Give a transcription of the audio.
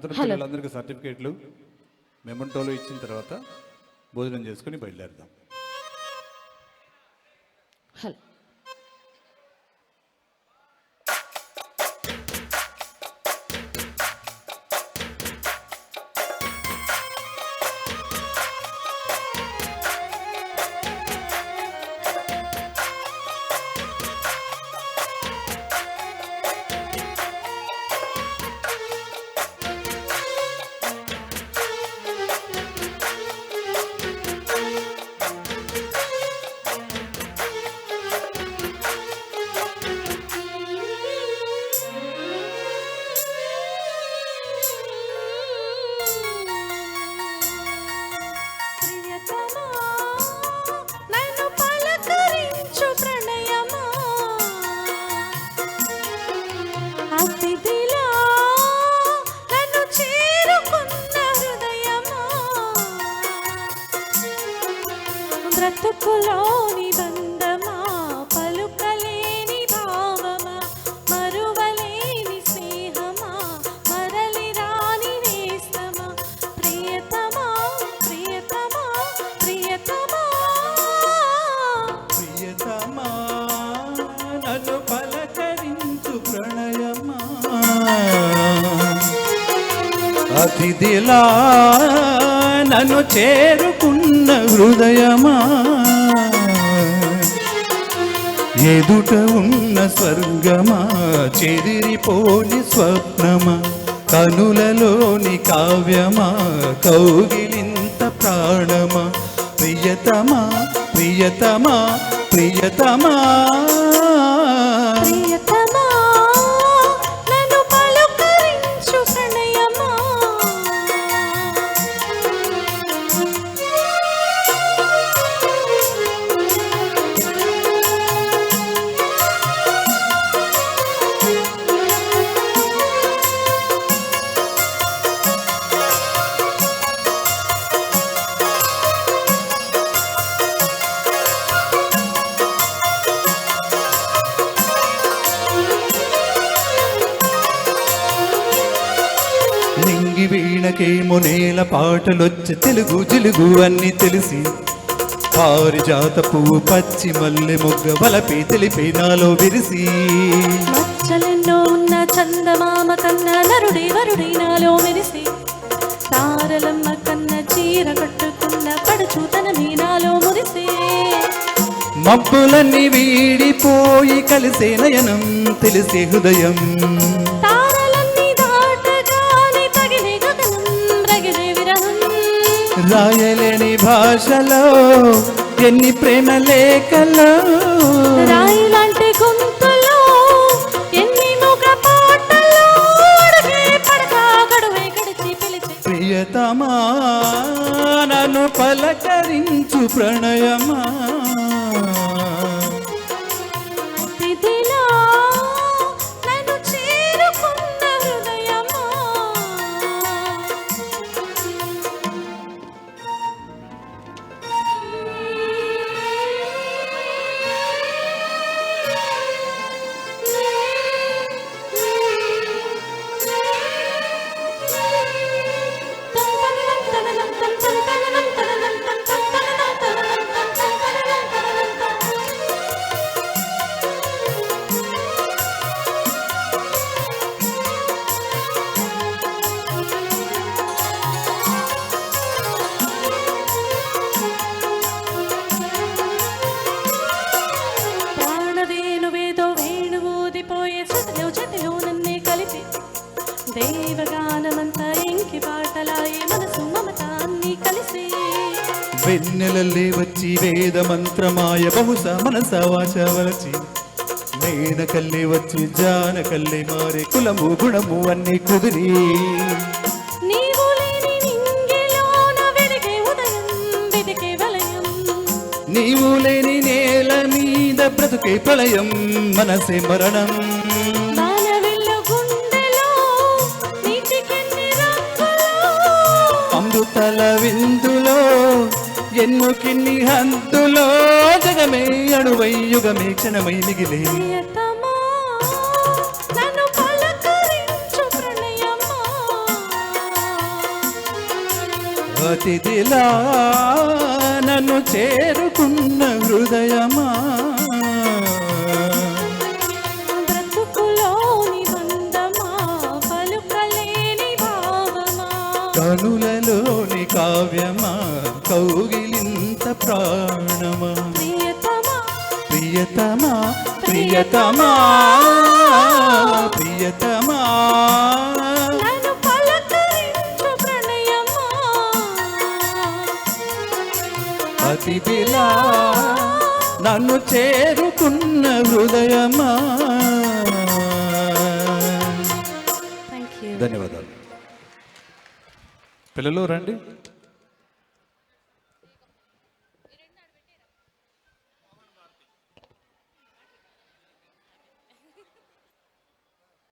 అందులో పిల్లలందరికీ సర్టిఫికేట్లు మెమంటోలు ఇచ్చిన తర్వాత భోజనం చేసుకుని బయలుదేరుదాం. హలో బ్రతుకులోని బంధమా, పలుకలేని భావమా, మరువలేని స్నేహమా, మరలి రాని నేస్తమా, ప్రియతమా ప్రియతమా ప్రియతమా ప్రియతమా నన్ను పలకరించు ప్రణయమా, అతిథిలా నన్ను చేరుకున్న హృదయమా, ఎదుట ఉన్న స్వర్గమా, చెదిరిపోని స్వప్నమా, కనులలోని కావ్యమా, కౌగిలింత ప్రాణమా, ప్రియతమా ప్రియతమా ప్రియతమా ప్రియతమా నన్ను పలుకరించు ప్రణయమా. నింగి వీణకేమో నేల పాటలొచ్చి తెలుగు జిలుగు అన్ని తెలిసి, పారిజాత పువ్వు పచ్చి మల్లె మొగ్గ వలపి తెలిపి నాలో విరిసి, మచ్చలెన్నో ఉన్న చందమామ కన్న నరుడి వరుడి నాలో మెరిసి, తారలమ్మ కన్న చీర కట్టుకున్న పడుచూతనమే నాలో మురిసి, మబ్బులన్నీ వీడిపోయి కలిసే నయనం తెలిసే హృదయం, తారలన్నీ దాటగానే తగిలే గగనం రగిలే విరహం, రాయలేని భాషలో ఎన్ని ప్రేమ లేఖలో, రాయిలాంటి గొంతులో ఎన్ని మూగ పాటలో, అడుగే పడగా గడువే గడిచి పిలిచి, ప్రియతమా నన్ను పలకరించు ప్రణయమా, అతిథిలా నన్ను చేరుకున్న హృదయమా. ప్రాణవేణువేదో వేణువూదిపోయే శృతిలో జతిలో నన్నే కలిపి, దేవగానమంతా ఇంకి పాటలాయే మనసు మమత అన్నీ కలిసి, వెన్నెలల్లే వచ్చి వేద మంత్రమాయ బహుశా మనస వాచ వలచి, మేనకల్లే వచ్చి జానకల్లే మారే కులము గుణము అన్ని కుదిరి, నీవు లేని నింగిలోన వెలిగే ఉదయం వెదికే వలయం, నీవు లేని నేల మీద బ్రతుకే ప్రళయం మనసే మరణం, వానవిల్లు గుండెలో నీటికెన్ని రంగులో, అమృతల విందులో ఎన్నో కిన్ని హద్దులో, జగమే అణువై యుగమే క్షణమై మిగిలే, ప్రియతమా నన్ను పలకరించు ప్రణయమా. అతిథిలా నన్ను చేరుకున్న హృదయమా బ్రతుకులోని బంధమా పలుకలేని భావమా కనులలోని కావ్యమా కౌగిలింత ప్రాణమా ప్రియతమా ప్రియతమా ప్రియతమా ప్రియతమా నన్ను పలకరించు ప్రణయమా అతిథిలా నన్ను చేరుకున్న హృదయమా థ్యాంక్ యూ ధన్యవాదాలు. పిల్లలు రండి.